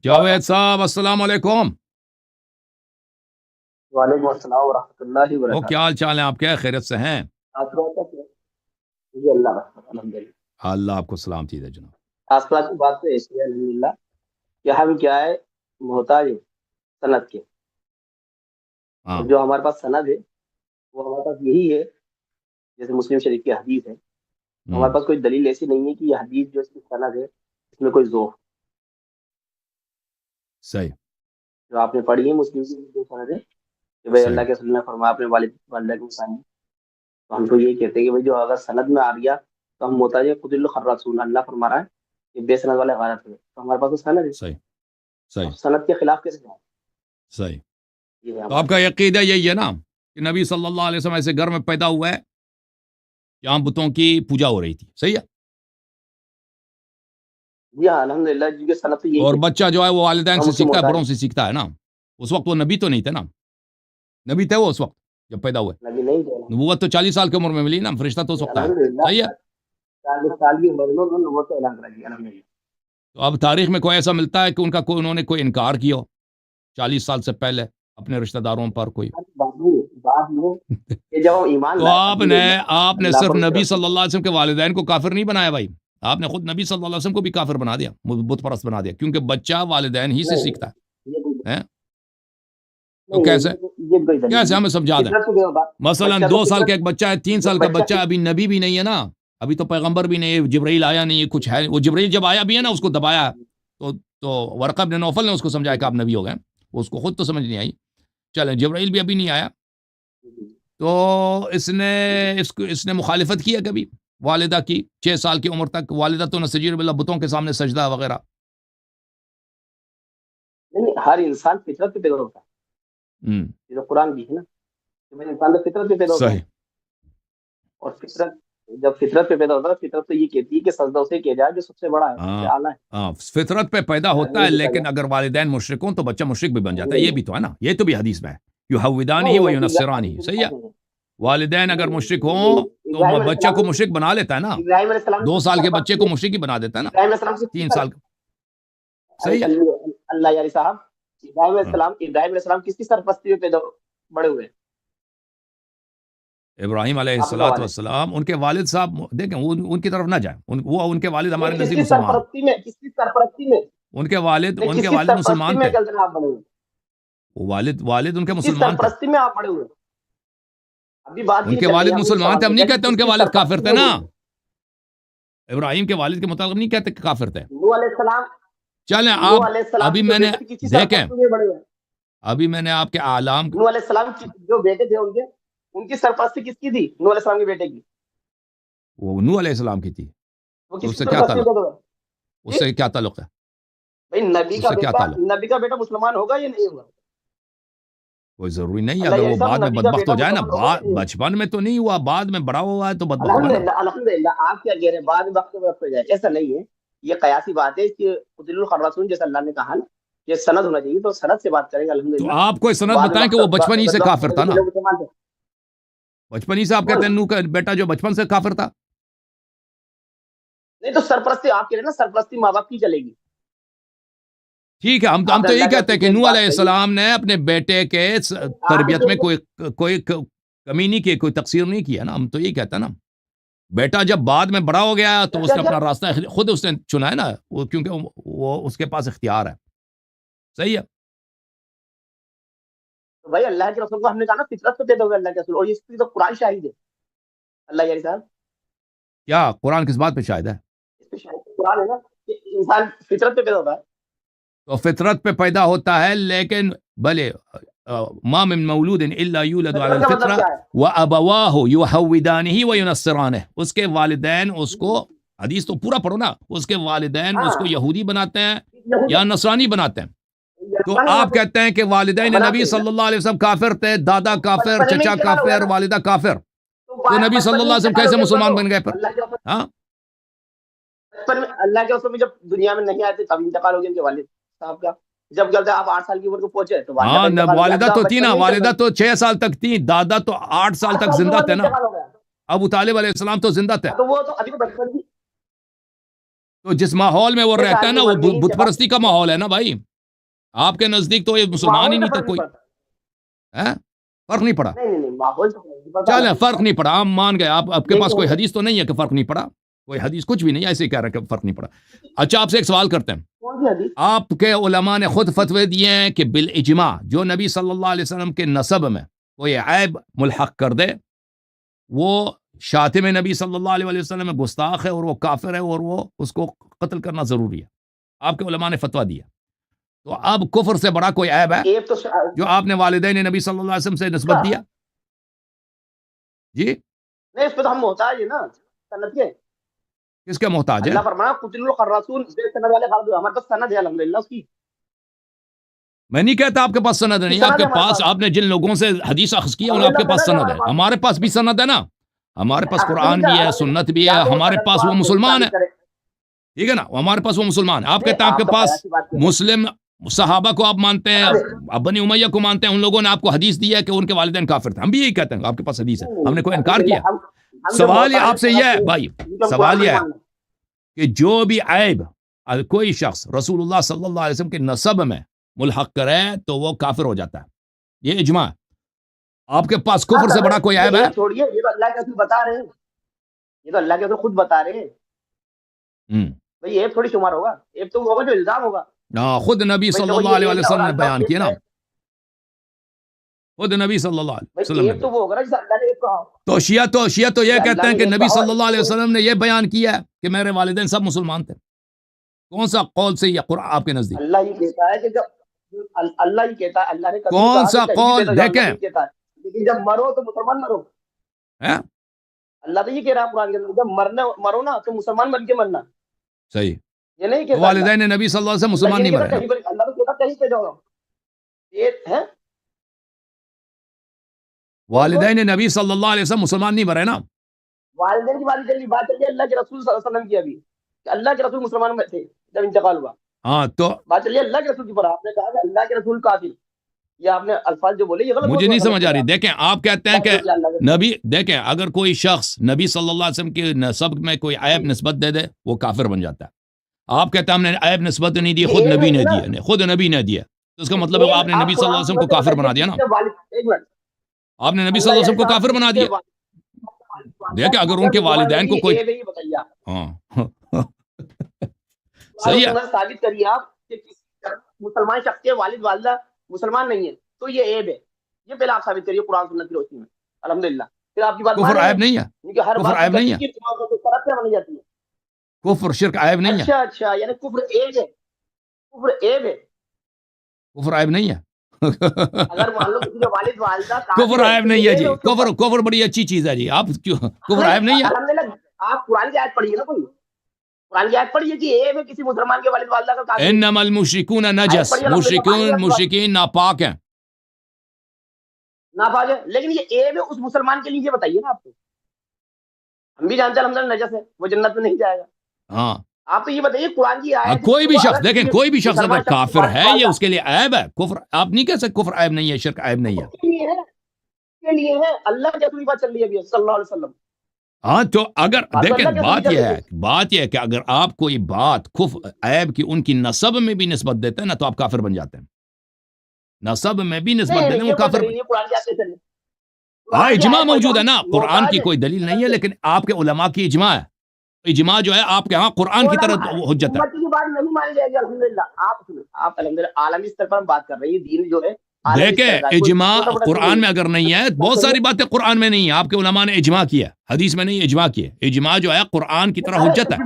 جاوید صاحب السلام علیکم. وعلیکم السلام ورحمۃ اللہ وہ وبرکاتہ. کیا حال چال ہے آپ کے؟ خیریت سے ہیں؟ آپ کا جی اللہ رحمت الحمد للہ. اللہ آپ کو سلامتی دے جناب. آس پاس کی بات تو ایسی ہے الحمد للہ کہ ہم کیا ہے محتاج ہیں سند کے. ہاں اور جو ہمارے پاس سند ہے وہ ہمارے پاس یہی ہے جیسے مسلم شریف کی حدیث ہے. ہمارے پاس کوئی دلیل ایسی نہیں ہے کہ یہ حدیث جو اس کی سند ہے اس میں کوئی ذوق صحیح. جو آپ نے پڑھی ہے مسلم کی جو سند ہے کہ بھائی اللہ صحیح کے رسول نے فرمایا اپنے والد والدہ کے متعلق. تو ہم تو یہی کہتے ہیں کہ بھائی جو اگر سند میں آ گیا تو ہم محتاج ہیں. خود الخرسون اللہ فرما رہا ہے کہ بے سند والے غلط ہے تو ہمارے پاس تو سند ہے. صحیح صحیح اب سند کے خلاف کیسے جائیں؟ صحیح. یہ ہے تو آپ ہمارا. کا عقیدہ یہی ہے نا کہ نبی صلی اللہ علیہ وسلم ایسے گھر میں پیدا ہوا ہے جہاں بتوں کی پوجا ہو رہی تھی. صحیح ہے. جی ہاں الحمد للہ جی کے سند تو یہی اور ہے. بچہ جو ہے وہ والدین ہم سے اس کے سیکھتا ہے، محتاج بڑوں سے سیکھتا ہے نا. اس وقت وہ نبی تو نہیں تھے نا. نبی تھے وہ اس وقت جب پیدا ہوئے. نبی نہیں تھے. نبوت تو 40 سال کی عمر میں ملی نا. فرشتہ تو اس وقت آیا. الحمد للہ صحیح ہے. 40 سال کی عمر میں انہوں نے نبوت کا اعلان کرا دیا الحمد للہ. تو اب تاریخ میں کوئی ایسا ملتا ہے کہ انہوں نے کوئی انکار کیا ہو 40 سال سے پہلے اپنے رشتہ داروں پر کوئی؟ بعد میں کہ جب ہم ایمان تو لائے آپ نے اللہ صرف پر نبی صلی اللہ علیہ وسلم کے والدین کو کافر نہیں بنایا بھائی. آپ نے خود نبی صلی اللہ علیہ وسلم کو بھی کافر بنا دیا، بت پرست بنا دیا، کیونکہ بچہ والدین ہی سے سیکھتا ہے. تو کیسے ہمیں سمجھا دیں؟ مثلا 2 سال کا ایک بچہ ہے، 3 سال کا بچہ ابھی نبی بھی نہیں ہے نا، ابھی تو پیغمبر بھی نہیں ہے، جبرائیل آیا نہیں ہے، کچھ ہے. وہ جبرائیل جب آیا بھی ہے نا اس کو دبایا تو ورقہ بن نوفل نے اس کو سمجھایا کہ آپ نبی ہو گئے. اس کو خود تو سمجھ نہیں آئی. چلیں جبرائیل بھی ابھی نہیں آیا تو اس نے مخالفت کی ہے کبھی والدہ کی 6 سال کی عمر تک. والدہ تو نسجیر باللہ بتوں کے سامنے سجدہ وغیرہ. نہیں ہر انسان فطرت پہ پیدا ہوتا ہے. یہ تو قرآن بھی ہے نا کہ میں انسان تو فطرت پہ پیدا ہوتا ہے. صحیح. اور فطرت جب فطرت پہ پیدا ہوتا ہے فطرت تو یہ کہتی ہے کہ سجدہ اسے کیا جائے جو سب سے بڑا ہے، سب سے اعلیٰ ہے. ہاں فطرت پہ پیدا ہوتا ہے، لیکن اگر والدین مشرک ہوں تو بچہ مشرک بھی بن جاتا ہے. یہ بھی تو ہے نا، یہ تو بھی حدیث میں ہے. یحودانی و ینصرانی. صحیح ہے. والدین اگر مشرک ہوں تو بچہ کو مشرک بنا لیتا ہے نا. ابراہیم علیہ السلام 2 سال کے بچے کو مشرک ہی بنا دیتا ہے نا. ابراہیم علیہ السلام 3 سال کا. صحیح ہے. اللہ علیہ صاحب ابراہیم علیہ السلام کس کی سرپرستی میں پیدا بڑے ہوئے؟ ابراہیم علیہ الصلوۃ والسلام ان کے والد صاحب دیکھیں ان کی طرف نہ جائیں. وہ ان کے والد ہمارے نزدیک مسلمان ہیں. کس کی سرپرستی میں ان کے والد مسلمان تھے. والد ان کے مسلمان تھے. سرپرستی میں آپ بڑے ہوئے. ابھی بات ان کے والد مسلمان تھے. ہم نہیں کہتے ان کے والد کافر تھے نا. ابراہیم کے والد کے متعلق نہیں کہتے کہ کافر تھے. نوح علیہ السلام چلیں آپ ابھی میں نے دیکھیں ابھی میں نے آپ کے اعلام نوح علیہ السلام جو بیٹے تھے ان کی سرپرستی کس کی تھی؟ نوح علیہ السلام کے بیٹے کی. وہ نوح علیہ السلام کی تھی. اس سے کیا تعلق ہے؟ بھائی نبی کا بیٹا مسلمان ہوگا یا نہیں ہوگا؟ کوئی ضروری نہیں. اگر وہ بعد میں بدبخت ہو جائے نا، بچپن میں تو نہیں ہوا، بعد میں بڑا ہوا ہے تو بدبخت ہوا نا. الحمدللہ. آپ کیا کہہ رہے ہیں بعد میں وقت ہو جائے؟ ایسا نہیں ہے. یہ قیاسی بات ہے کہ قتل الخرسون جیسا اللہ نے کہا نا یہ سند ہونا چاہیے تو سند سے بات کریں گے. الحمدللہ. تو آپ کوئی سند بتائیں کہ وہ بچپن ہی سے کافر تھا نا. بچپن ہی سے آپ کہتے ہیں نوح کا بیٹا جو بچپن سے کافر تھا. نہیں تو سرپرستی آپ کہہ رہے ہیں نا سرپرستی ماں باپ کی چلے گی. ٹھیک ہے ہم تو یہ کہتے ہیں کہ نوح علیہ السلام نے اپنے بیٹے کے تربیت میں کوئی کمی نہیں کی، کوئی تقصیر نہیں کیا نا. ہم تو یہ کہتے ہیں نا بیٹا جب بعد میں بڑا ہو گیا تو اس نے اپنا راستہ خود اس نے چنا ہے نا، کیونکہ وہ اس کے پاس اختیار ہے. صحیح ہے. بھائی اللہ کے رسول کو ہم نے کہا نا فطرت پہ پیدا ہوئے اللہ کے رسول، اور اس کی تو قرآن شاہد ہے. اللہ یاری صاحب کیا قرآن کس بات پہ شاہد ہے؟ قرآن ہے نا کہ انسان فطرت پہ پیدا ہوتا ہے. تو فطرت پہ پیدا ہوتا ہے، لیکن بھلے ما من مولود الا یولد علی الفطرہ وابواہ یحودانہ وینصرانہ. اس کے والدین اس کو، حدیث تو پورا پڑھو نا، اس کے والدین اس کو یہودی بناتے ہیں یا نصرانی بناتے ہیں. تو آپ کہتے ہیں کہ والدین نبی صلی اللہ علیہ وسلم کافر تھے، دادا کافر، چچا کافر، والدہ کافر، تو نبی صلی اللہ علیہ وسلم کیسے مسلمان بن گئے پھر؟ ہاں اللہ کے رسول میں جب دنیا میں نہیں آئے تھے تب انتقال ہو گیا ان کے والد صاحب کا. جب آپ 8 سال کی عمر کو پہنچے تو والدہ تو تھی نا، والدہ تو 6 سال تک تھی، دادا تو 8 سال تک زندہ تھے نا. ابو طالب علیہ السلام تو زندہ تھے. تو وہ تو ابھی بچپن کی تو جس ماحول میں وہ رہتا ہے نا وہ بت پرستی کا ماحول ہے نا بھائی. آپ کے نزدیک تو یہ مسلمان ہی نہیں تھا کوئی، فرق نہیں پڑا؟ نہیں ماحول چلیں فرق نہیں پڑا، ہم مان گئے، آپ کے پاس کوئی حدیث تو نہیں ہے کہ فرق نہیں پڑا، کوئی حدیث کچھ بھی نہیں، ایسے ہی کہہ رہے ہیں کہ فرق نہیں پڑا۔ اچھا آپ سے ایک سوال کرتے ہیں، آپ کے علماء نے خود فتوے دیے ہیں کہ بالاجماع جو نبی صلی اللہ علیہ وسلم کے نسب میں کوئی عیب ملحق کر دے وہ شاتم نبی صلی اللہ علیہ وسلم میں گستاخ ہے اور وہ کافر ہے اور وہ اس کو قتل کرنا ضروری ہے، آپ کے علماء نے فتویٰ دیا۔ تو اب کفر سے بڑا کوئی عیب ہے جو آپ نے والدین نبی صلی اللہ علیہ وسلم سے نسبت دیا؟ جی نہیں، اس پہ تو ہم محتاج ہیں نا سند کے۔ کس کے محتاج ہے؟ اللہ فرمایا قتل الخراصون، سند والے خالد، ہمارے پاس سند ہے الحمدللہ اس کی۔ میں نہیں کہتا آپ کے پاس سند نہیں، آپ کے پاس آپ نے جن لوگوں سے حدیث اخذ کیا ان آپ کے پاس سند ہے، ہمارے پاس بھی سند ہے نا، ہمارے پاس قرآن بھی ہے، سنت بھی ہے، ہمارے پاس وہ مسلمان ہے، ٹھیک ہے نا، ہمارے پاس وہ مسلمان ہے۔ آپ کہتے ہیں آپ کے پاس مسلم صحابہ کو آپ مانتے ہیں، بنی امیہ کو مانتے ہیں، ان لوگوں نے آپ کو حدیث دیا ہے کہ ان کے والدین کافر تھے، ہم بھی یہی کہتے ہیں آپ کے پاس حدیث ہے، ہم نے کوئی انکار کیا؟ سوال یہ آپ سے یہ ہے بھائی، سوال یہ ہے کہ جو بھی عیب کوئی شخص رسول اللہ صلی اللہ علیہ وسلم کے نسب میں ملحق کرے تو وہ کافر ہو جاتا ہے، یہ اجماع ہے۔ آپ کے پاس کفر سے بڑا کوئی عیب ہے؟ چھوڑیے، یہ تو اللہ کے رسول بتا رہے ہیں، یہ تو اللہ کے رسول خود بتا رہے ہیں بھائی، عیب تھوڑی شمار ہوگا، عیب تو ہوگا جو الزام ہوگا۔ خود نبی صلی اللہ علیہ وسلم نے بیان کیا نا، خود نبی صلی اللہ علیہ وسلم نے، تو شیعہ تو یہ کہتے ہیں کہ نبی صلی اللہ علیہ وسلم نے یہ بیان کیا ہے کہ میرے والدین سب مسلمان تھے، کون سا قول سے یہ قرآن آپ کے نزدیک؟ اللہ ہی کہتا ہے کہ جب اللہ ہی کہتا ہے، اللہ نے کون سا قول؟ دیکھیں لیکن جب مرو تو مسلمان مرو، اللہ تو یہ کہہ رہا ہے قرآن کے اندر، جب مرو نا تو مسلمان بن کے مرنا، صحیح، یہ نہیں کہ والدین نبی صلی اللہ علیہ وسلم مسلمان نہیں مرے، اللہ تو کہتا کہیں پہ جاؤ، یہ ہے والدین نبی صلی اللہ علیہ وسلم مسلمان نہیں مرے نا، والدین کی بات چلی اللہ کے رسول صلی اللہ علیہ وسلم کی، ابھی کہ اللہ کے رسول مسلمان میں تھے جب انتقال ہوا، ہاں تو بات چلیے اللہ کے رسول کی، پر آپ نے کہا کہ اللہ کے رسول کافی، یہ آپ نے الفاظ جو بولے یہ غلط، مجھے نہیں سمجھ آ رہی۔ دیکھیں آپ کہتے ہیں کہ نبی، دیکھیں اگر کوئی شخص نبی صلی اللہ علیہ وسلم کے نسب میں کوئی عیب نسبت دے دے وہ کافر بن جاتا ہے، آپ کہتے ہیں ہم نے عیب نسبت نہیں دی، خود نبی نے دی، خود نبی نے دیا، تو اس کا مطلب ہے آپ نے نبی صلی اللہ علیہ وسلم کو کافر بنا دیا نا، آپ نے نبی صلی اللہ علیہ وسلم کو کافر بنا دیا۔ دیکھیں اگر ان کے والدین کو کوئی، ہاں صحیح ہے، ثابت کریے آپ کہ مسلمان شخص کے والد والدہ مسلمان نہیں ہے تو یہ عیب ہے، یہ پہلے آپ ثابت کریے قرآن سنت کی روشنی میں، الحمدللہ پھر آپ کی بات کفر عیب نہیں ہے، کفر عیب نہیں ہے، ہے، کفر شرک عیب نہیں ہے، اچھا یعنی کفر عیب ہے، کفر عیب ہے، کفر عیب نہیں ہے، اگر مان لو کسی کے والد والدہ کفر عیب نہیں ہے جی، کفر بڑی اچھی چیز ہے جی، آپ کیوں کفر عیب نہیں ہے؟ الحمدللہ آپ قرآن کی آیت پڑھیے نا، کوئی قرآن کی آیت پڑھیے کہ عیب ہے کسی مسلمان کے والد والدہ کا کافر، انما المشرکون نجس، مشرکین ناپاک ہیں، ناپاک ہے، لیکن یہ عیب ہے اس مسلمان کے لیے، یہ بتائیے نا آپ کو، ہم بھی جانتے ہیں الحمدللہ نجس ہے، وہ جنت میں نہیں جائے گا، ہاں آپ تو یہ بتائیے قرآن کی آیت، کوئی بھی شخص، دیکھیں کوئی بھی شخص اگر کافر ہے یہ اس کے لیے عیب ہے، کفر آپ نہیں کہہ سکتے کفر عیب نہیں ہے، شرک عیب نہیں ہے، کے لیے ہے، اللہ کے رسول بات چل رہی ہے ابھی صلی اللہ علیہ وسلم، ہاں تو اگر دیکھیں بات یہ ہے کہ اگر آپ کوئی بات عیب کی ان کی نسب میں بھی نسبت دیتے ہیں نا تو آپ کافر بن جاتے ہیں، نسب میں بھی نسبت دیتے ہیں وہ کافر، ہاں اجماع موجود ہے نا، قرآن کی کوئی دلیل نہیں ہے لیکن آپ کے علماء کی اجماع ہے، اجماع جو ہے آپ کے ہاں قرآن کی طرح حجت ہے، بات نہیں مانی جائے گی الحمدللہ، آپ الحمدللہ عالمی سطح پر بات کر رہی ہیں، دین جو ہے دیکھیں اجماع قرآن میں اگر نہیں ہے، بہت ساری باتیں قرآن میں نہیں ہیں، آپ کے علماء نے اجماع کیا، حدیث میں نہیں اجماع کیا، اجماع جو ہے قرآن کی طرح حجت ہے،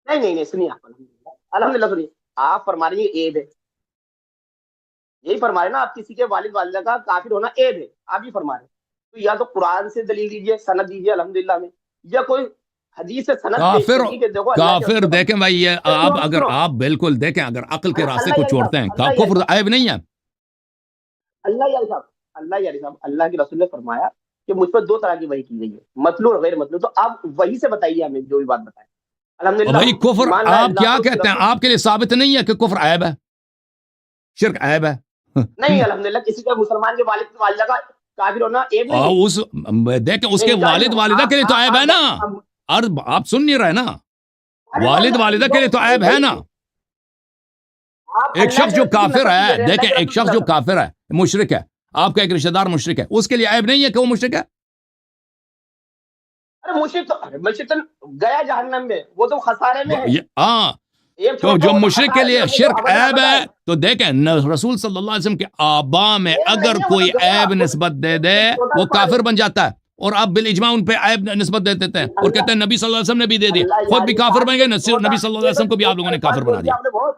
نہیں سنیے آپ الحمدللہ، سنیے آپ فرما رہی ہیں عیب ہے، یہی فرما رہے نا آپ، کسی کے والد والدہ کا کافر ہونا عیب ہے، آپ یہ فرما رہے ہیں، تو یا تو قرآن سے دلیل دیجیے، سند دیجیے الحمدللہ میں، یا کوئی حدیث سے سند کافر دیکھیں بھائی یہ آپ اگر آپ بالکل دیکھیں اگر عقل کے راستے کو چھوڑتے ہیں کفر عیب نہیں ہے، اللہ کے رسول نے فرمایا کہ مجھ پر 2 طرح کی وحی کی گئی ہے، مطلوب اور غیر مطلوب، تو آپ وحی سے بتائیے ہمیں جو بھی بات بتائیں، الحمدللہ بھائی کفر آپ کیا کہتے ہیں، آپ کے لیے ثابت نہیں ہے کہ کفر عیب ہے، شرک عیب ہے؟ نہیں الحمدللہ کسی کا مسلمان کے والد والدہ کا کافر ہونا عیب نہیں، دیکھیں اس کے والد والدہ کے لیے تو عیب ہے نا، آپ سن نہیں رہے نا، والد والدہ کے لیے تو عیب ہے نا، آپ ایک اللہ شخص کے جو رسول کی کافر نسل ہے، لے رہے ہیں، دیکھیں اللہ کے ایک رسول شخص کی جو کافر ہے، مشرک ہے، آپ کا ایک رشتہ دار مشرک ہے، اس کے لیے عیب نہیں ہے کہ وہ مشرک ہے؟ مشرک تو گیا جہنم میں، وہ تو خسارے میں ہے. ہاں، ایک تو چھوڑ دو، جو وہ تو مشرک کے خسارے میں لیے ہے، وہ تو شرک ابدا عیب ابدا ہے، تو دیکھیں رسول صلی اللہ علیہ وسلم کے آبا میں عیب اگر نہیں ہے، وہ کوئی تو گیا، عیب نسبت دے دے چھوٹا وہ الفاظ کافر ہے. بن جاتا ہے، اور آپ بالاجماع ان پہ عیب نسبت دے دیتے ہیں اور کہتے ہیں نبی صلی اللہ علیہ وسلم نے بھی دے دیا، اللہ خود بھی یاری کافر صاحب، بن یہ گئے، چھوٹا، نبی صلی اللہ علیہ یہ تو وسلم کو بھی آپ چھوٹا لوگوں نے الفاظ کافر بول بنا دیا دیا. آپ نے بہت.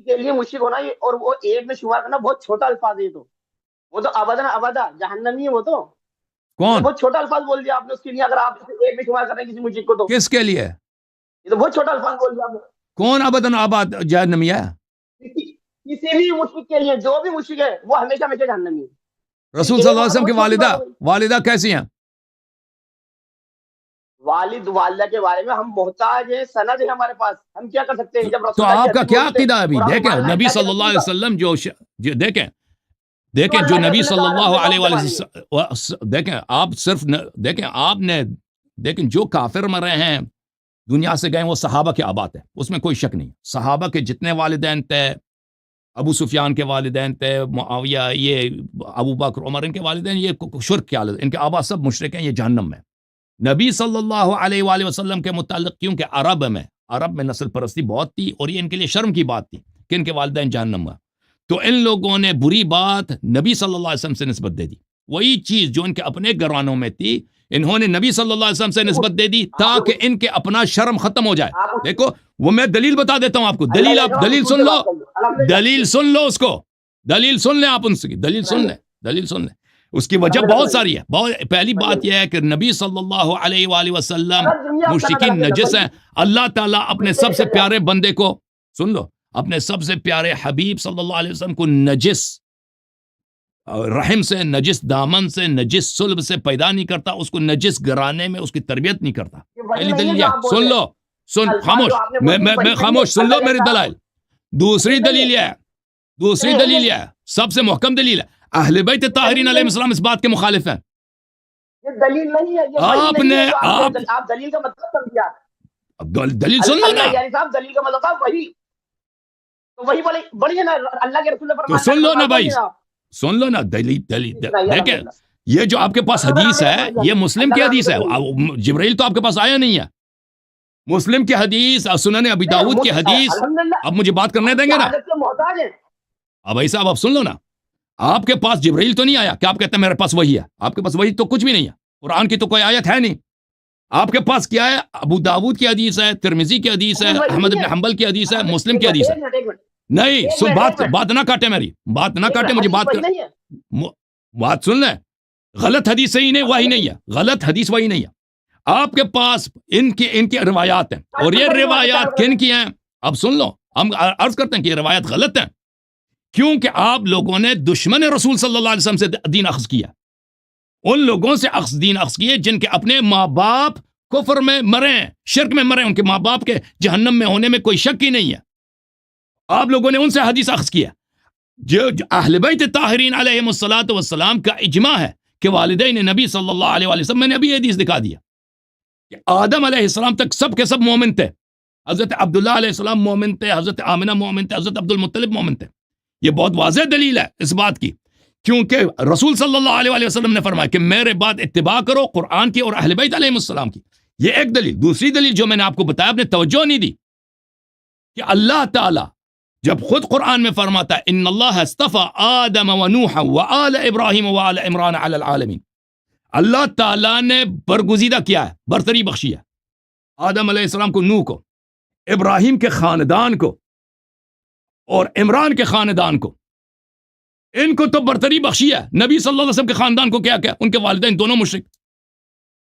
کے لیے مشرک ہونا یہ، اور وہ ایک میں شمار کرنا بہت چھوٹا الفاظ ہے. یہ تو وہ تو ابدا ابدا جہنمی ہے. وہ تو کون؟ بہت چھوٹا الفاظ بول دیا آپ نے اس کے لیے. اگر آپ اسے ایک میں شمار کر رہے ہیں کسی مشرک کو، تو کس کے لیے؟ یہ تو بہت چھوٹا الفاظ بول دیا آپ نے. کون ابدن آباد جہنمی ہے؟ کسی بھی مشرک کے لیے، جو بھی مشرک ہے وہ ہمیشہ ہمیشہ جہنمی ہے. رسول صلی اللہ علیہ وسلم کی بہت چھوٹی بات والدہ ہو گئی. والدہ کیسی ہیں؟ والد والدہ کے بارے میں ہم محتاج ہیں، سند ہے ہمارے پاس، ہم کیا کر سکتے ہیں؟ جب تو رسول اللہ کی آپ کا حدیث کیا موجود ہے عقیدہ ہے ابھی؟ اور ہم دیکھیں مان لائیں نبی اللہ کے صلی اللہ رسول علیہ کا، وسلم دیکھیں جو جو اللہ کے نبی رسول صلی کا اللہ عالم علیہ زبان نہیں ہے. دیکھیں آپ صرف دیکھیں آپ نے دیکھیں جو کافر مرے ہیں دنیا سے گئے وہ صحابہ کے آباد ہے، اس میں کوئی شک نہیں. صحابہ کے جتنے والدین تھے، ابو سفیان کے والدین تھے، معاویہ، یہ ابو بکر، عمر، ان کے والدین یہ شرک کے والد، ان کے آبا سب مشرک ہیں، یہ جہنم میں. نبی صلی اللہ علیہ وآلہ وسلم کے متعلق کیونکہ عرب میں نسل پرستی بہت تھی اور یہ ان کے لیے شرم کی بات تھی کہ ان کے والدین جہنم میں، تو ان لوگوں نے بری بات نبی صلی اللہ علیہ وسلم سے نسبت دے دی. وہی چیز جو ان کے اپنے گھرانوں میں تھی انہوں نے نبی صلی اللہ علیہ وسلم سے نسبت دے دی تاکہ ان کے اپنا شرم ختم ہو جائے. آپ دیکھو وہ میں دلیل بتا دیتا ہوں آپ کو، اللہ آپ کا دلیل رسول سن سے لو، بات کر لو. الحمدللہ. دلیل سن لو، اس کو دلیل سن لیں آپ، ان سے دلیل سن لیں. اس کی وجہ الحمدللہ. بہت ساری ہے. پہلی بات یہ ہے کہ نبی صلی اللہ علیہ وآلہ وسلم سند دنیا سند مشرکین الحمدللہ نجس بھائی. ہیں. اللہ تعالیٰ اپنے سب سے پیارے بندے کو، سن لو، اپنے سب سے پیارے حبیب صلی اللہ علیہ وسلم کو نجس رحم سے، نجس دامن سے، نجس صلب سے پیدا نہیں کرتا، اس کو نجس گرانے میں اس کی تربیت نہیں کرتا. یہ وہی پہلی نہیں ہے دلیل جو ہے. آپ بول سن رہے ہیں. لو، الفاظ خاموش، جو آپ نے بولے میں وہی نہیں ہے. خاموش، سن لو اللہ میری کے دلائل. دوسری دلیل ہے، دوسری دلیل ہے، سب سے محکم دلیل ہے، اہل بیت طاہرین علیہ السلام اس بات کے مخالف ہیں. یہ دلیل نہیں ہے، یہ وہی آپ نہیں نے ہے جو آپ دلیل کا مطلب سمجھیا. دلیل سن لو نا. اللہ یاری صاحب، دلیل کا مطلب تھا وہی. تو وہی بڑی ہے نا، اللہ کے رسول نے تو فرمایا. سن لو نا بھائی، آپ سن لو نا دلیل. دیکھیں الحمدللہ. یہ جو آپ کے پاس حدیث ہے یہ مسلم کی حدیث ہے، جبرائیل تو آپ کے پاس آیا نہیں ہے. مسلم کی حدیث، سنن ابی داؤد کی حدیث. الحمدللہ. اب مجھے بات کرنے دیں گے نا. شہادت کے محتاج ہیں. اب بھائی صاحب آپ سن لو نا، آپ کے پاس جبرائیل تو نہیں آیا کہ آپ کہتے ہیں میرے پاس وہی ہے. آپ کے پاس وہی تو کچھ بھی نہیں ہے، قرآن کی تو کوئی آیت ہے نہیں. آپ کے پاس کیا ہے؟ ابو داؤد کی حدیث ہے، ترمذی کی حدیث ہے، احمد بن حنبل کی حدیث ہے، مسلم کی حدیث ہے. ایک منٹ. نہیں بات نہ کاٹے، میری بات نہ کاٹے، مجھے بات سن لیں. غلط حدیث صحیح نہیں، وہی نہیں ہے. غلط حدیث وہی نہیں ہے. آپ کے پاس ان کی روایات ہیں، اور یہ روایات کن کی ہیں؟ اب سن لو، ہم عرض کرتے ہیں کہ یہ روایت غلط ہیں کیونکہ آپ لوگوں نے دشمن رسول صلی اللہ علیہ وسلم سے دین اخذ کیا. ان لوگوں سے دین اخذ کیے جن کے اپنے ماں باپ کفر میں مرے ہیں، شرک میں مرے ہیں، ان کے ماں باپ کے جہنم میں ہونے میں کوئی شک ہی نہیں ہے. آپ لوگوں نے ان سے حدیث اخذ کیا. جو اہل بیت طاہرین علیہم الصلاۃ والسلام کا اجماع ہے کہ والدین نبی صلی اللہ علیہ وسلم، میں نے ابھی حدیث دکھا دیا کہ آدم علیہ السلام تک سب کے سب مومن تھے. حضرت عبداللہ علیہ السلام مومن تھے، حضرت آمنہ مومن تھے، حضرت عبد المطلب مومن تھے. یہ بہت واضح دلیل ہے اس بات کی، کیونکہ رسول صلی اللہ علیہ وسلم نے فرمایا کہ میرے بعد اتباع کرو قرآن کی اور اہل بیت علیہ السلام کی. یہ ایک دلیل. دوسری دلیل جو میں نے آپ کو بتایا، آپ نے توجہ نہیں دی، کہ اللہ تعالی جب خود قرآن میں فرماتا ہے ان اللہ اصطفى آدم و نوح و آل ابراہیم و آل عمران علی العالمین، اللہ تعالیٰ نے برگزیدہ کیا ہے، برتری بخشی ہے آدم علیہ السلام کو، نوح کو، ابراہیم کے خاندان کو اور عمران کے خاندان کو. ان کو تو برتری بخشی ہے. نبی صلی اللہ علیہ وسلم کے خاندان کو کیا ان کے والدین دونوں مشرک،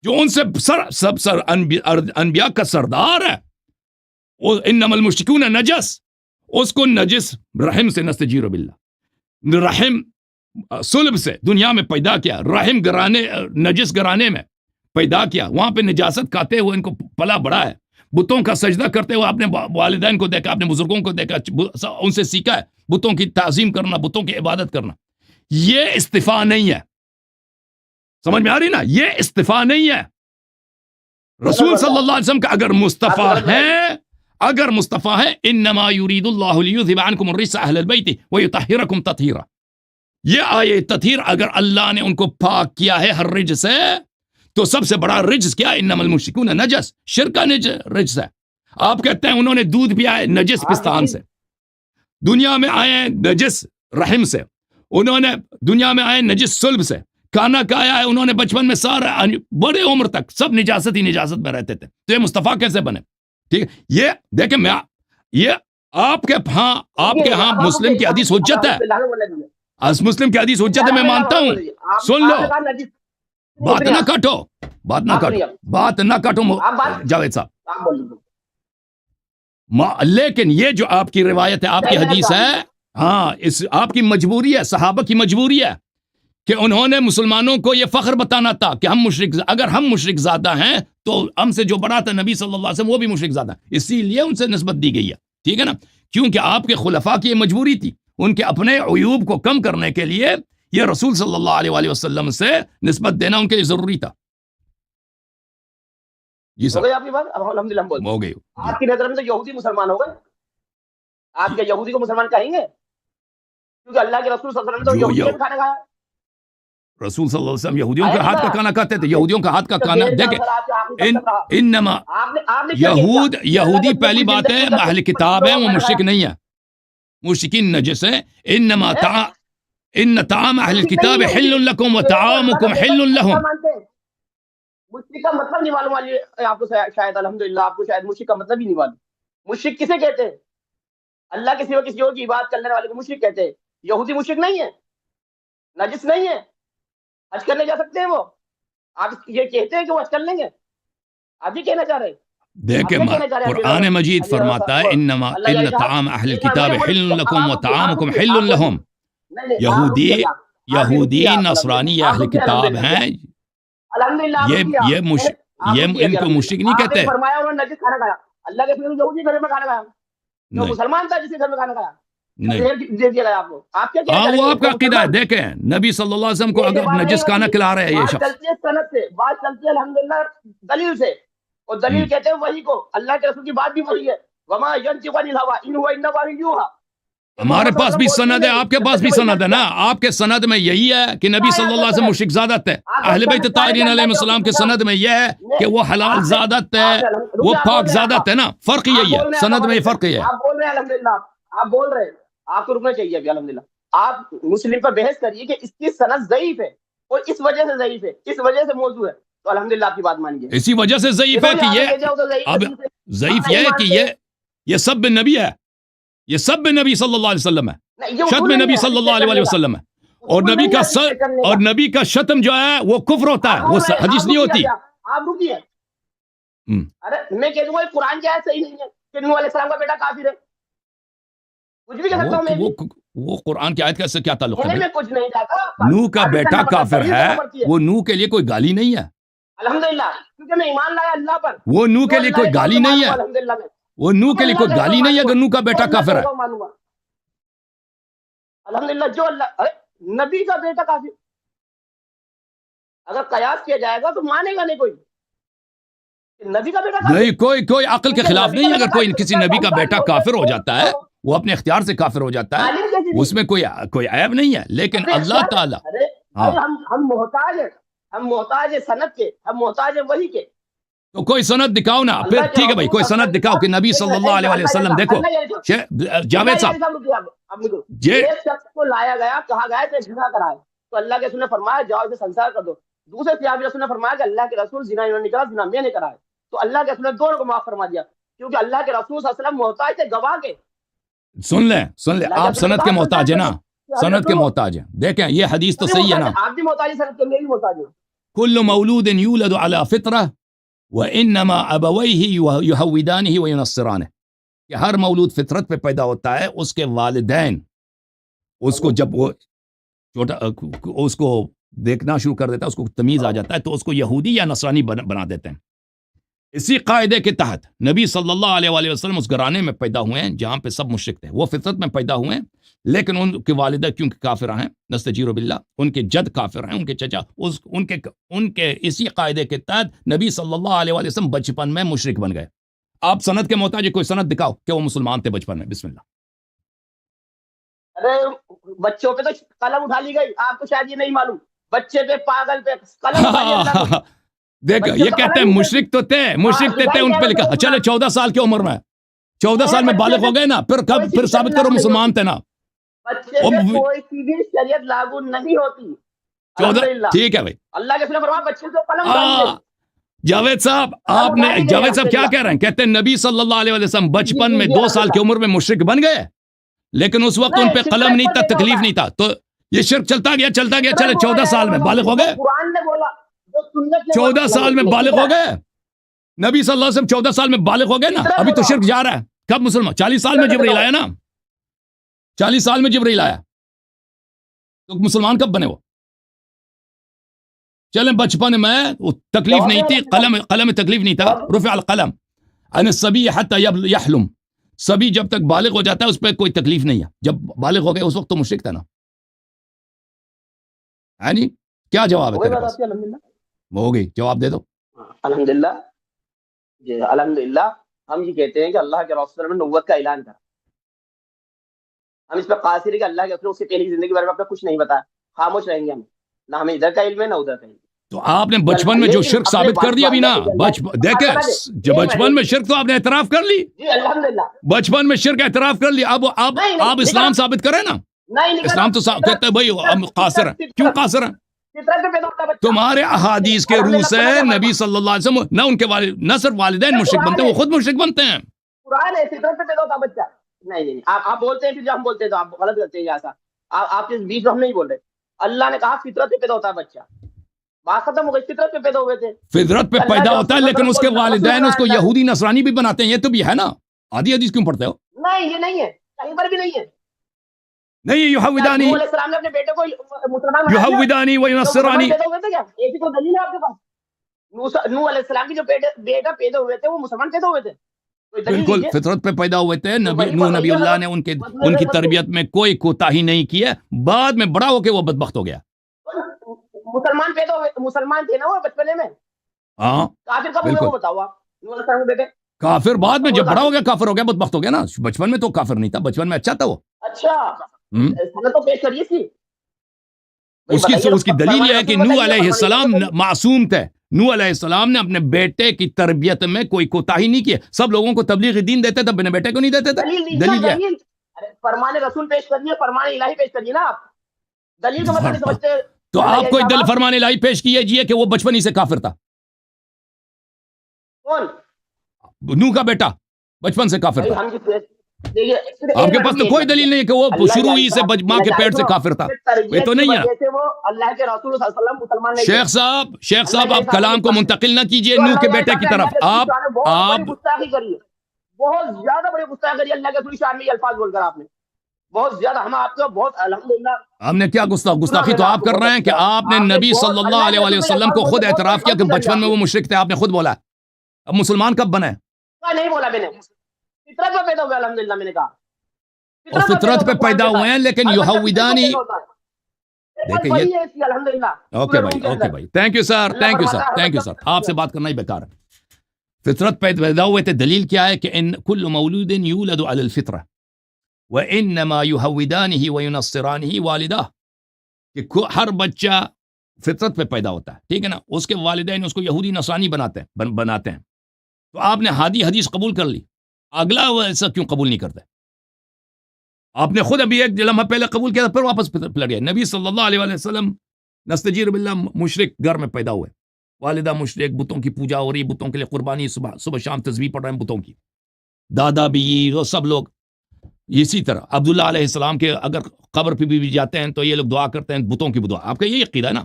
جو ان سے سب انبیاء کا سردار ہے. انما المشرکون نجس، اس کو نجس رحم سے نستجیر باللہ، رحم صلب سے دنیا میں پیدا کیا، رحم نجس گرانے میں پیدا کیا، وہاں پہ نجاست کھاتے ہوئے ان کو پلا بڑا ہے. بتوں کا سجدہ کرتے ہوئے اپنے والدین کو دیکھا، اپنے بزرگوں کو دیکھا، ان سے سیکھا ہے بتوں کی تعظیم کرنا، بتوں کی عبادت کرنا. یہ استفاء نہیں ہے. سمجھ میں آ رہی نا؟ یہ استفاء نہیں ہے. رسول صلی اللہ علیہ وسلم کا اگر مصطفیٰ ہے، اگر مصطفیٰ ہے انما یرید اللہ لیذھب عنکم الرجس اہل البیت ویطہرکم تطہیرا، یہ آیے تطہیر اگر اللہ نے ان کو پاک کیا ہے ہر رجس سے، تو سب سے بڑا رجس کیا؟ انما المشرکون نجس، شرک کا رجس ہے۔ آپ کہتے ہیں انہوں نے دودھ پیا ہے نجس پستان سے، دنیا میں آئے ہیں نجس رحم سے، انہوں نے دنیا میں آئے نجس صلب سے، کھانا کھایا ہے انہوں نے بچپن میں سارا بڑے عمر تک سب نجاست ہی نجاست میں رہتے تھے، تو یہ مصطفیٰ کیسے بنے؟ ٹھیک ہے، یہ دیکھیں میں یہ آپ کے ہاں مسلم کی حدیث حجت ہے، مسلم کی حدیث حجت ہے، میں مانتا ہوں، سن لو، بات نہ کاٹو جاوید صاحب، لیکن یہ جو آپ کی روایت ہے، آپ کی حدیث ہے، ہاں اس آپ کی مجبوری ہے، صحابہ کی مجبوری ہے کہ انہوں نے مسلمانوں کو یہ فخر بتانا تھا کہ اگر ہم مشرک زادہ ہیں تو ہم سے جو بڑا تھا نبی صلی اللہ علیہ وسلم وہ بھی مشرک زادہ ہیں، اسی لیے ان سے نسبت دی گئی ہے، ٹھیک ہے نا، کیونکہ آپ کے خلفاء کی یہ مجبوری تھی، ان کے اپنے عیوب کو کم کرنے کے لیے یہ رسول صلی اللہ علیہ وآلہ وسلم سے نسبت دینا ان کے لیے ضروری تھا۔ جی سر، آپ کی بات الحمدللہ ہو گئی۔ آپ کی نظر میں تو یہودی مسلمان ہو گئے، آپ کیا یہودی کو مسلمان کہیں گے؟ کیونکہ اللہ کے رسول صلی اللہ علیہ وسلم تو یہودیوں کا کھانا کھایا، رسول صلی اللہ علیہ وسلم یہودیوں کے ہاتھ کا کھانا کھاتے تھے، یہودیوں کا ہاتھ کا کھانا دیکھیں، انما یہودی پہلی بات ہے اہل کتاب ہے، وہ مشرک نہیں ہے، مشرکین نجس ہے، انما ان طعام اہل الکتاب حل لکم وطعامکم حل لہم۔ مشرک کا مطلب نہیں معلوم آپ کو، شاید الحمدللہ آپ کو شاید مشرک کا مطلب ہی نہیں معلوم۔ مشرک کسے کہتے ہیں؟ اللہ کے سوا کسی اور کی عبادت کرنے والے کو مشرک کہتے ہیں۔ یہودی مشرک نہیں ہے، نجس نہیں ہے، حج کرنے جا سکتے ہیں وہ؟ آپ یہ کہتے ہیں کہ وہ حج کر لیں گے؟ آپ یہ کہنا چاہ رہے ہیں؟ دیکھیں قرآن مجید فرماتا ہے انما ان طعام اہل الکتاب حل لکم وطعامکم حل لہم۔ یہودی نصرانی یا اہل کتاب ہیں، یہ ان کو مشرک نہیں کہتے۔ فرمایا انہوں نے نجس کھانا کھایا، اللہ کے رسول یہودی گھر میں کھانا کھایا، جو مسلمان تھا جس کے گھر میں کھانا کھایا، ہاں وہ آپ کا عقیدہ ہے۔ دیکھیں نبی صلی اللہ علیہ وسلم کو اگر نجس کھانا کھلا رہے ہیں یہ شخص، سند سے بات چلتی ہے الحمدللہ دلیل سے، اور دلیل کہتے ہیں وحی کو، اللہ کے رسول کی بات بھی وحی ہے، وما ينطق عن الهوى ان هو الا وحی یوحى۔ ہمارے پاس بھی سند ہے، آپ کے پاس بھی سند ہے نا، آپ کے سند میں یہی ہے کہ نبی صلی اللہ علیہ وسلم مشرک زادت ہے، اہل بیت طاہرین علیہ السلام کے سند میں یہ ہے کہ وہ حلال زادت ہے، وہ پاک زادت ہے نا، فرق یہی ہے، سند میں یہ فرق یہ ہے۔ آپ بول رہے ہیں الحمدللہ، آپ بول رہے ہیں، آپ کو رکنا چاہیے ابھی الحمدللہ، آپ مسلم پر بحث کریے کہ اس کی سند ضعیف ہے اور اس وجہ سے ضعیف ہے، اس وجہ سے موضوع ہے، تو الحمدللہ آپ کی بات مانیے، اسی وجہ سے ضعیف ہے کہ یہ اب ضعیف یہ ہے کہ یہ سب بن نبی ہے، یہ سب بن نبی صلی اللہ علیہ وسلم ہے، شتم نبی صلی اللہ علیہ وسلم ہے، اور نبی کا شتم جو ہے وہ کفر ہوتا ہے، وہ حدیث نہیں ہوتی۔ آپ رکیے، ارے میں کہہ دوں گا قرآن کی آیت صحیح نہیں ہے کہ نوح علیہ السلام کا بیٹا کافر ہے، کچھ بھی کہہ سکتا ہوں میں، وہ قرآن کی آیت سے کیا تعلق ہے؟ میں کچھ نہیں کہتا، نوح کا بیٹا کافر ہے، وہ نوح کے لیے کوئی گالی نہیں ہے، الحمدللہ، کیونکہ میں ایمان لایا اللہ پر، وہ نوح کے لیے کوئی گالی نہیں ہے، وہ نوح کے لیے کوئی گالی نہیں ہے اگر نوح کا بیٹا کافر ہے۔ الحمدللہ جو اللہ نبی کا بیٹا کافر، اگر قیاس کیا جائے گا تو مانے گا نہیں کوئی، نبی کا بیٹا نہیں، کوئی عقل کے خلاف نہیں، اگر کوئی کسی نبی کا بیٹا کافر ہو جاتا ہے، وہ اپنے اختیار سے کافر ہو جاتا ہے، اس میں کوئی عیب نہیں ہے، لیکن اللہ تعالیٰ ہم محتاج ہیں سند کے، ہم محتاج ہیں وحی کے، تو کوئی سند دکھاؤ نا، پھر ٹھیک ہے بھائی، کوئی سند دکھاؤ کہ نبی صلی اللہ علیہ وسلم، دیکھو جاوید صاحب، یہ شخص کو لایا گیا، کہا گیا کہ زنا کرائے، تو اللہ کے رسول نے فرمایا جاؤ اسے سنسار کر دو۔ دوسرے صحابی رسول نے فرمایا کہ اللہ کے رسول زنا انہوں نے کرا، زنا میں نے کرا ہے، تو اللہ کے رسول نے دونوں کو معاف فرما دیا، کیونکہ اللہ کے رسول صلی اللہ علیہ وسلم محتاج تھے گواہ کے۔ سن لیں آپ سند کے محتاج ہیں نا، سند کے محتاج ہیں، دیکھیں یہ حدیث تو صحیح ہے نا، آپ بھی محتاج ہیں سند کے، میں بھی محتاج ہوں۔ کل مولود یولد علی فطرہ وانما ابویہ یہودانہ وینصرانہ، کہ ہر مولود فطرت پہ پیدا ہوتا ہے، اس کے والدین اس کو جب وہ چھوٹا اس کو دیکھنا شروع کر دیتا ہے، اس کو تمیز آ جاتا ہے، تو اس کو یہودی یا نصرانی بنا دیتے ہیں۔ اسی قاعدے کے تحت نبی صلی اللہ علیہ وآلہ وسلم اس گھرانے میں پیدا ہوئے ہیں جہاں پہ سب مشرک تھے، وہ فطرت میں پیدا ہوئے ہیں، لیکن ان کے والدہ کیونکہ کافر ہیں، نستجیر باللہ، ان کے جد کافر ہیں، ان کے چچا ان کے اسی قاعدے کے تحت نبی صلی اللہ علیہ وآلہ وسلم بچپن میں مشرک بن گئے، آپ سند کے محتاج، کوئی سند دکھاؤ کہ وہ مسلمان تھے بچپن میں. بسم اللہ. ارے بچوں پہ تو قلم اٹھا لی گئی، آپ کو شاید یہ نہیں معلوم. بچے پہ، پاگل پہ قلم اٹھا لی اللہ نے. دیکھ یہ کہتے ہیں مشرک تو تھے، مشرک تھے ان پہ لکھا. چلے 14 سال کی عمر میں، 14 سال میں بالغ ہو گئے نا، پھر ثابت کرو مسلمان تھے نا. بچے پہ کوئی سی بھی شریعت لاگو نہیں ہوتی. 14 ٹھیک ہے بھائی. اللہ کے فرمان بچے سے قلم اٹھا لی گئی. جاوید صاحب آپ نے، جاوید صاحب کیا کہہ رہے ہیں؟ کہتے ہیں نبی صلی اللہ علیہ وسلم بچپن میں 2 سال کی عمر میں مشرک بن گئے، لیکن اس وقت ان پہ قلم نہیں تھا، تکلیف نہیں تھا. تو یہ شرک چلتا گیا چلے 14 سال میں بالغ ہو گئے. قرآن نے بولا 14 سال میں بالغ ہو گئے. نبی صلی اللہ علیہ وسلم 14 سال میں بالغ ہو گئے نا. ابھی تو شرک جا رہا ہے. کب مسلمان؟ 40 سال میں جبرائیل آیا نا. 40 سال میں جبرائیل آیا تو مسلمان کب بنے وہ؟ چلیں بچپن میں تکلیف نہیں تھی، قلم تکلیف نہیں تھا. رفع القلم عن الصبی حتی یحلم. سبھی جب تک بالغ ہو جاتا ہے اس پہ کوئی تکلیف نہیں ہے. جب بالغ ہو گئے اس وقت تو مشرک تھا نا. ہے نہیں؟ کیا جواب ہے تیرے پاس؟ ہو گئی، جواب دے دو. الحمدللہ جی الحمدللہ. ہم یہ کہتے ہیں کہ اللہ کے رسول نے نبوت کا اعلان کرا. ہم اس پہ قاصر ہیں کہ اللہ کے رسول اس سے پہلے کی زندگی کے بارے میں آپ کو کچھ نہیں بتایا. خاموش رہیں گے ہم، نہ ہمیں ادھر کا علم ہے نہ ادھر کا علم. تو آپ نے بچپن میں جو شرک ثابت کر دیا ابھی نا، دیکھیں جو بچپن میں شرک تو آپ نے اعتراف کر لی. جی الحمدللہ بچپن میں شرک اعتراف کر لی. اب آپ اسلام ثابت کریں نا. اسلام تو کہتے ہیں بھائی ہم قاصر ہیں. کیوں قاصر ہیں؟ تمہارے احادیث کے روح سے نبی صلی اللہ علیہ وسلم نہ ان کے والد، نہ صرف والدین مشرک بنتے ہیں، وہ خود مشرک بنتے ہیں. قرآن ہے فطرت پہ پیدا ہوتا بچہ. نہیں آپ بولتے ہیں پھر ہم بولتے ہیں تو آپ غلط کرتے ہیں. ایسا آپ کے بیچ میں ہم نہیں بول رہے. اللہ نے کہا فطرت پہ پیدا ہوتا ہے بچہ. بات ختم ہو گئی. فطرت پہ پیدا ہوئے تھے، فطرت پہ پیدا ہوتا ہے، لیکن اس کے والدین اس کو یہودی نصرانی بھی بناتے ہیں. یہ تو بھی ہے نا. آدھی حدیث کیوں پڑھتے ہو؟ نہیں یہ نہیں ہے، کہیں پر بھی نہیں ہے. نہیں یحودانی، نوح علیہ السلام نے اپنے بیٹے کو مسلمان بنا دیا. یحودانی و ینصرانی. پیدا ہوئے تھے کیا؟ ایک ہی تو دلیل ہے آپ کے پاس. نوح علیہ السلام کے جو بیٹا پیدا ہوئے تھے وہ مسلمان پیدا ہوئے تھے. بالکل فطرت پہ پیدا ہوئے تھے. نوح نبی اللہ نے ان کی تربیت میں کوئی کوتاہی نہیں کی ہے. بعد میں بڑا ہو کے وہ بدبخت ہو گیا. مسلمان پیدا ہوئے، مسلمان تھے نا وہ بچپنے میں. ہاں کافر کب ہوئے وہ بتاؤ آپ. نوح علیہ السلام کے بیٹے کافر بعد میں جب بڑا ہو گیا کافر ہو گیا، بدبخت ہو گیا نا. بچپن میں تو کافر نہیں تھا، بچپن میں اچھا تھا وہ. اچھا سنت تو پیش کریے تھی. اس کی دلیل یہ ہے کہ نوح علیہ السلام معصوم تھے. نوح علیہ السلام نے اپنے بیٹے کی تربیت میں کوئی کوتاہی نہیں کی. سب لوگوں کو تبلیغ دین دیتے تھے، اپنے بیٹے کو نہیں دیتے تھے. دلیل ہے فرمان رسول پیش کریے، فرمان الہی پیش کریے نا آپ. دلیل کا مطلب نہیں سمجھتے. تو آپ کوئی دل فرمان الہی پیش کیجئے کہ وہ بچپن ہی سے کافر تھا. کون؟ نوح کا بیٹا بچپن سے کافر تھا. آپ کے پاس تو کوئی دلیل نہیں ہے کہ وہ شروع ہی سے ماں کے پیٹ سے کافر تھا. یہ تو نہیں ہے. شیخ صاحب آپ کلام کو منتقل نہ کیجئے نوح کے بیٹے کی طرف. آپ بہت زیادہ بڑی گستاخی کری اللہ کے رسول شان میں. یہ الفاظ بول کر آپ نے بہت زیادہ ہم آپ کو بہت الحمدللہ. ہم نے کیا گستاخی تو آپ کر رہے ہیں کہ آپ نے نبی صلی اللہ علیہ وسلم کو خود اعتراف کیا کہ بچپن میں وہ مشرک تھے. آپ نے خود بولا. اب مسلمان کب بنے؟ نہیں بولا میں نے. فطرت پہ پیدا ہوئے الحمدللہ میں نے کہا. اور فطرت پہ پیدا ہوئے ہیں لیکن یہودانی. دیکھیں یہ اوکے بھائی تھینک یو سر. آپ سے بات کرنا ہی بیکار ہے. فطرت پہ پیدا ہوئے تھے. دلیل کیا ہے کہ ان کل مولود یولد علی الفطرہ وانما یہودانہ وینصرانہ والدہ. کہ ہر بچہ فطرت پہ پیدا ہوتا ہے، ٹھیک ہے نا. اس کے والدین اس کو یہودی نصرانی بناتے ہیں. تو آپ نے ہادی حدیث قبول کر لی، اگلا وہ ایسا کیوں قبول نہیں کرتے؟ آپ نے خود ابھی ایک لمحہ پہلے قبول کیا پھر واپس پلٹ گیا. نبی صلی اللہ علیہ وسلم نستجیر باللہ مشرک گھر میں پیدا ہوئے. والدہ مشرک، بتوں کی پوجا ہو رہی، بتوں کے لیے قربانی، صبح شام تسبیح پڑھ رہے ہیں بتوں کی. دادا بھی وہ سب لوگ اسی طرح. عبداللہ علیہ السلام کے اگر قبر پہ بھی جاتے ہیں تو یہ لوگ دعا کرتے ہیں بتوں کی دعا. آپ کا یہی عقیدہ ہے نا؟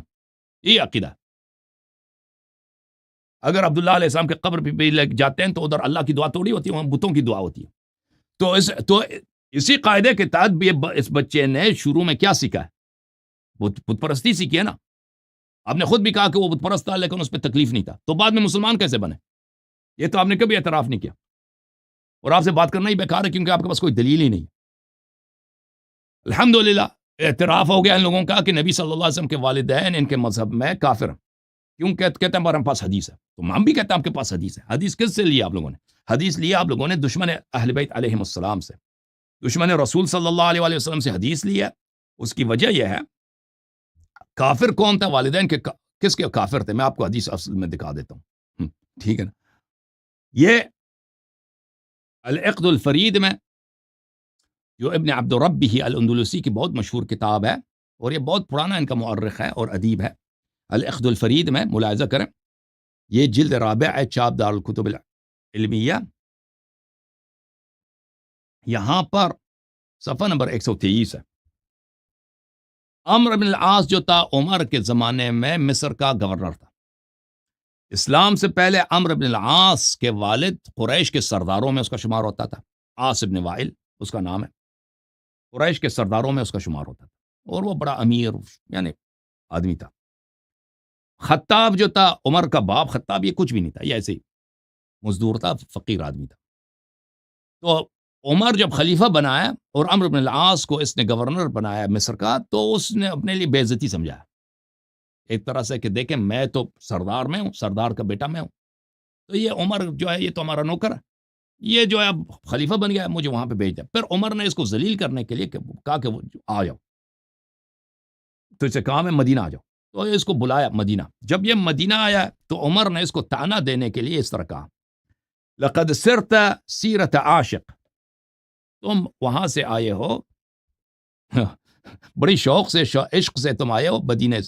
یہی عقیدہ. اگر عبداللہ علیہ السلام کے قبر پہ بھی جاتے ہیں تو ادھر اللہ کی دعا تھوڑی ہوتی ہے، وہاں بتوں کی دعا ہوتی ہے. تو اسی قاعدے کے تحت بھی اس بچے نے شروع میں کیا سیکھا ہے؟ بت پرستی سیکھی ہے نا. آپ نے خود بھی کہا کہ وہ بت پرست تھا لیکن اس پہ تکلیف نہیں تھا. تو بعد میں مسلمان کیسے بنے؟ یہ تو آپ نے کبھی اعتراف نہیں کیا. اور آپ سے بات کرنا ہی بیکار ہے کیونکہ آپ کے پاس کوئی دلیل ہی نہیں. الحمدللہ اعتراف ہو گیا ان لوگوں کا کہ نبی صلی اللہ علیہ وسلم کے والدین ان کے مذہب میں کافر. کیوں کہتے ہیں ہمارے پاس حدیث ہے؟ تو ہم بھی کہتے ہیں آپ کے پاس حدیث ہے. حدیث کس سے لی آپ لوگوں نے؟ حدیث لیا آپ لوگوں نے دشمن اہل بیت علیہم السلام سے، دشمن رسول صلی اللہ علیہ وآلہ وسلم سے حدیث لی ہے. اس کی وجہ یہ ہے، کافر کون تھا والدین کے؟ کس کے کافر تھے؟ میں آپ کو حدیث اصل میں دکھا دیتا ہوں. ٹھیک ہے نا؟ یہ العقد الفرید میں جو ابن عبد ربہ الاندلسی کی بہت مشہور کتاب ہے، اور یہ بہت پرانا ان کا مؤرخ ہے اور ادیب ہے. العقد الفرید میں ملاحظہ کریں، یہ جلد رابع ہے، چاپ دار الکتب العلمیہ. یہاں پر صفحہ نمبر 123 ہے. عمرو بن العاص جو تھا عمر کے زمانے میں مصر کا گورنر تھا. اسلام سے پہلے عمرو بن العاص کے والد قریش کے سرداروں میں اس کا شمار ہوتا تھا. عاص بن وائل اس کا نام ہے. قریش کے سرداروں میں اس کا شمار ہوتا تھا، اور وہ بڑا امیر یعنی آدمی تھا. خطاب جو تھا عمر کا باپ، خطاب یہ کچھ بھی نہیں تھا، یہ ایسے ہی مزدور تھا، فقیر آدمی تھا. تو عمر جب خلیفہ بنایا اور عمرو بن العاص کو اس نے گورنر بنایا مصر کا، تو اس نے اپنے لیے بے عزتی سمجھا ایک طرح سے کہ دیکھیں میں تو سردار میں ہوں، سردار کا بیٹا میں ہوں، تو یہ عمر جو ہے یہ تو ہمارا نوکر ہے، یہ جو ہے اب خلیفہ بن گیا، مجھے وہاں پہ بھیج دیا. پھر عمر نے اس کو ذلیل کرنے کے لیے کہا کہ آ جاؤ، تو اسے کہا میں مدینہ آ جاؤ. تو اس کو بلایا مدینہ. جب یہ مدینہ آیا تو عمر نے اس کو طعنہ دینے کے لیے اس طرح کہا، لقد سرت سیرت عاشق، تم وہاں سے آئے ہو بڑی شوق سے، عشق سے تم آئے ہو مدینے،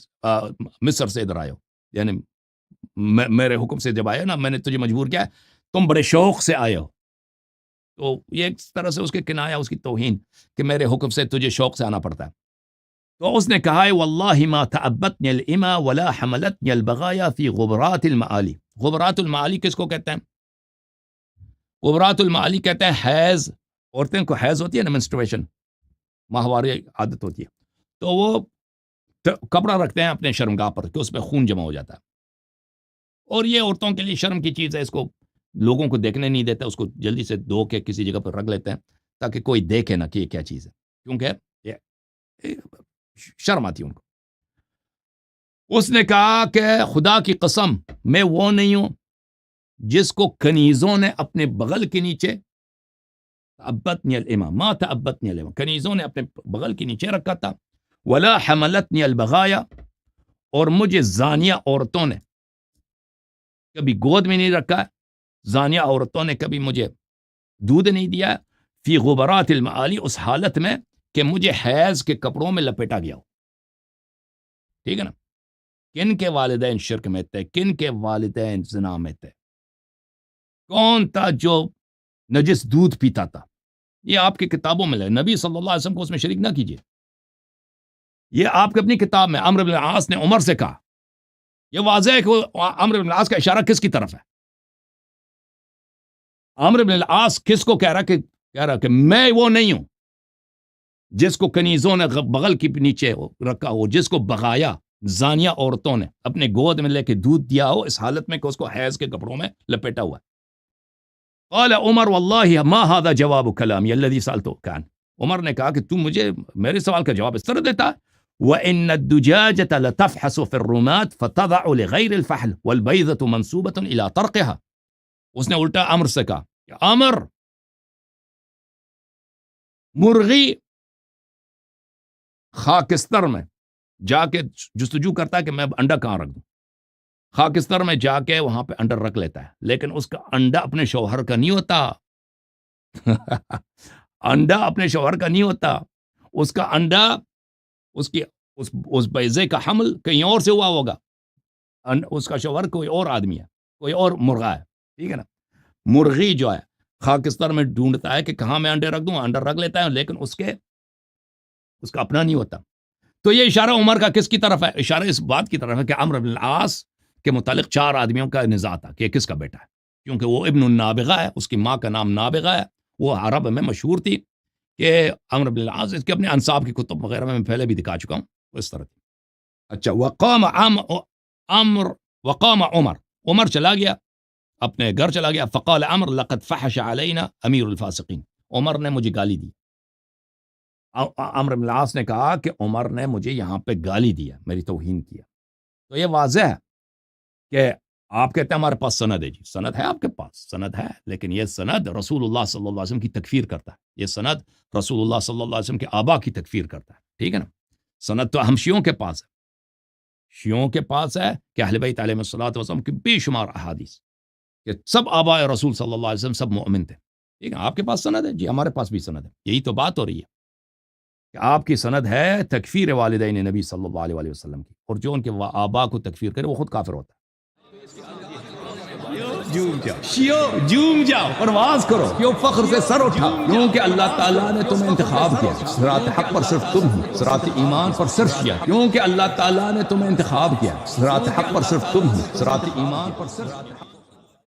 مصر سے ادھر آئے ہو، یعنی میرے حکم سے جب آئے نا، میں نے تجھے مجبور کیا ہے، تم بڑے شوق سے آئے ہو. تو یہ ایک طرح سے اس کے کنایا، اس کی توہین کہ میرے حکم سے تجھے شوق سے آنا پڑتا ہے. تو اس نے کہا ہے واللہ ما تعبتنی الإما ولا حملتنی البغایا فی غبرات المعالی. غبرات المعالی کس کو کہتے ہیں؟ غبرات المعالی کہتے ہیں حیض، عورتیں کو حیض ہوتی ہے نا، منسٹرویشن، ماہواری عادت ہوتی ہے، تو وہ کپڑا رکھتے ہیں اپنے شرمگاہ پر کہ اس پہ خون جمع ہو جاتا ہے، اور یہ عورتوں کے لیے شرم کی چیز ہے، اس کو لوگوں کو دیکھنے نہیں دیتا، اس کو جلدی سے دھو کے کسی جگہ پر رکھ لیتے ہیں تاکہ کوئی دیکھے نہ کہ یہ کیا چیز ہے، کیونکہ یہ شرم آتی ہے ان کو. اس نے کہا کہ خدا کی قسم میں وہ نہیں ہوں جس کو کنیزوں نے اپنے بغل کے نیچے، تعبتنی الإما ما تعبتنی الإما، کنیزوں نے اپنے بغل کے نیچے رکھا تھا، ولا حملتنی البغایا، اور مجھے زانیہ عورتوں نے کبھی گود میں نہیں رکھا، زانیہ عورتوں نے کبھی مجھے دودھ نہیں دیا، فی غبرات المعالی، اس حالت میں کہ مجھے حیض کے کپڑوں میں لپیٹا گیا ہو. ٹھیک ہے نا؟ کن کے والدین شرک میں تھے، کن کے والدین زنا میں تھے، کون تھا جو نجس دودھ پیتا تھا؟ یہ آپ کی کتابوں میں لے، نبی صلی اللہ علیہ وسلم کو اس میں شریک نہ کیجیے. یہ آپ کی اپنی کتاب میں عمرو بن العاص نے عمر سے کہا. یہ واضح ہے کہ عمرو بن العاص کا اشارہ کس کی طرف ہے؟ عمرو بن العاص کس کو کہہ رہا کہ میں وہ نہیں ہوں جس کو کنیزوں نے بغل کے نیچے رکھا ہو، جس کو بغایا زانیہ عورتوں نے اپنے گود میں لے کے دودھ دیا ہو، اس حالت میں کہ اس کو حیض کے کپڑوں میں لپیٹا ہوا ہے. قال عمر واللہ ما هذا جواب کلامی الذي سألته كان. عمر نے کہا کہ تم مجھے میرے سوال کا جواب اس طرح دیتا ہے، وَإِنَّ الدُّجَاجَةَ لَتَفْحَصُ فِي الرُّمَاةِ فَتَضَعُ لِغَيْرِ الْفَحْلِ وَالْبَيْضَةُ مَنْصُوبَةٌ إِلَى طَرْقِهَا. اس نے الٹا عمر سے کہا کہ عمر، مرغی خاکستر میں جا کے جستجو کرتا ہے کہ میں انڈا کہاں رکھ دوں، خاکستر میں جا کے وہاں پہ انڈا رکھ لیتا ہے، لیکن اس کا انڈا اپنے شوہر کا نہیں ہوتا انڈا اپنے شوہر کا نہیں ہوتا، اس کا انڈا اس بیضے کا حمل کہیں اور سے ہوا ہوگا، اس کا شوہر کوئی اور آدمی ہے، کوئی اور مرغا ہے. ٹھیک ہے نا؟ مرغی جو ہے خاکستر میں ڈھونڈتا ہے کہ کہاں میں انڈے رکھ دوں، انڈا رکھ لیتا ہے، لیکن اس کا اپنا نہیں ہوتا. تو یہ اشارہ عمر کا کس کی طرف ہے؟ اشارہ اس بات کی طرف ہے کہ عمرو بن العاص کے متعلق 4 آدمیوں کا نزاع تھا کہ کس کا بیٹا ہے، کیونکہ وہ ابن النابغہ ہے، اس کی ماں کا نام نابغہ ہے، وہ عرب میں مشہور تھی کہ عمرو بن العاص، اس کے اپنے انصاب کی کتب وغیرہ میں پہلے بھی دکھا چکا ہوں، اس طرح تھی. اچھا، وقام عمر چلا گیا، اپنے گھر چلا گیا. فقال عمر لقد فحش علینا امیر الفاسقین. عمر نے مجھے گالی دی. عمرو بن العاص نے کہا کہ عمر نے مجھے یہاں پہ گالی دیا، میری توہین کیا. تو یہ واضح ہے کہ آپ کہتے ہیں ہمارے پاس سند ہے، جی سند ہے آپ کے پاس، سند ہے، لیکن یہ سند رسول اللہ صلی اللہ علیہ وسلم کی تکفیر کرتا ہے، یہ سند رسول اللہ صلی اللہ علیہ وسلم کے آبا کی تکفیر کرتا ہے، ٹھیک ہے نا؟ سند تو ہم شیعوں کے پاس ہے، شیعوں کے پاس ہے کہ اہل بیت علیہ الصلوۃ والسلام کی بے شمار احادیث کہ سب آباء رسول صلی اللہ علیہ وسلم سب مومن تھے، ٹھیک ہے؟ آپ کے پاس سند ہے، جی ہمارے پاس بھی سند ہے، یہی تو بات ہو رہی ہے کہ آپ کی سند ہے تکفیر والدین نبی صلی اللہ علیہ وسلم کی، اور جو ان کے آبا کو تکفیر کرے وہ خود کافر ہوتا ہے۔ جھوم جاؤ شیو، جھوم جاؤ، پرواز کرو، کیوں فخر سے سر اٹھاؤ، کیونکہ اللہ تعالیٰ نے تمہیں انتخاب کیا، صراط حق پر صرف تم ہو، صراط ایمان پر صرف کیا، کیونکہ اللہ تعالیٰ نے تمہیں انتخاب کیا، صراط حق پر صرف تم ہو، صراط ایمان پر صرف